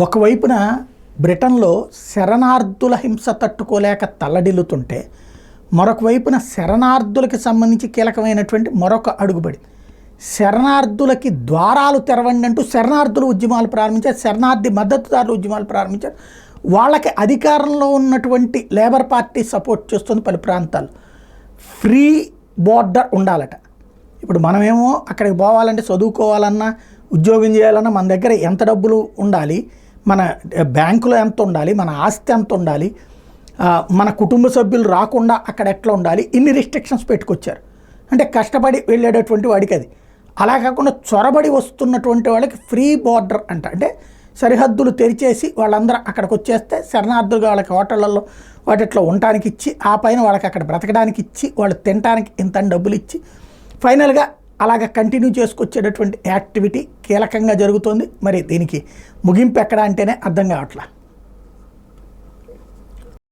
ఒకవైపున బ్రిటన్లో శరణార్థుల హింస తట్టుకోలేక తల్లడిల్లుతుంటే మరొక వైపున శరణార్థులకి సంబంధించి కీలకమైనటువంటి మరొక అడుగుబడి శరణార్థులకి ద్వారాలు తెరవండి అంటూ శరణార్థులు ఉద్యమాలు ప్రారంభించారు. శరణార్థి మద్దతుదారులు ఉద్యమాలు ప్రారంభించారు. వాళ్ళకి అధికారంలో ఉన్నటువంటి లేబర్ పార్టీ సపోర్ట్ చేస్తుంది పలు ప్రాంతాలు. ఫ్రీ బోర్డర్ ఉండాలట. ఇప్పుడు మనమేమో అక్కడికి పోవాలంటే చదువుకోవాలన్నా ఉద్యోగం చేయాలన్నా మన దగ్గర ఎంత డబ్బులు ఉండాలి, మన బ్యాంకులో ఎంత ఉండాలి, మన ఆస్తి ఎంత ఉండాలి, మన కుటుంబ సభ్యులు రాకుండా అక్కడ ఎట్లా ఉండాలి, ఇన్ని రిస్ట్రిక్షన్స్ పెట్టుకొచ్చారు. అంటే కష్టపడి వెళ్ళేటటువంటి వాడికి అది. అలా కాకుండా చొరబడి వస్తున్నటువంటి వాళ్ళకి ఫ్రీ బోర్డర్ అంట. అంటే సరిహద్దులు తెరిచేసి వాళ్ళందరూ అక్కడికి వచ్చేస్తే శరణార్థులుగా వాళ్ళకి హోటళ్ళల్లో వాటిట్లో ఉండటానికి ఇచ్చి, ఆ పైన వాళ్ళకి అక్కడ బ్రతకడానికి ఇచ్చి, వాళ్ళు తినడానికి ఇంత డబ్బులు ఇచ్చి ఫైనల్గా అలాగ కంటిన్యూ చేసుకొచ్చేటటువంటి యాక్టివిటీ కీలకంగా జరుగుతుంది. మరి దీనికి ముగింపు ఎక్కడ అంటేనే అర్థం కావట్లా.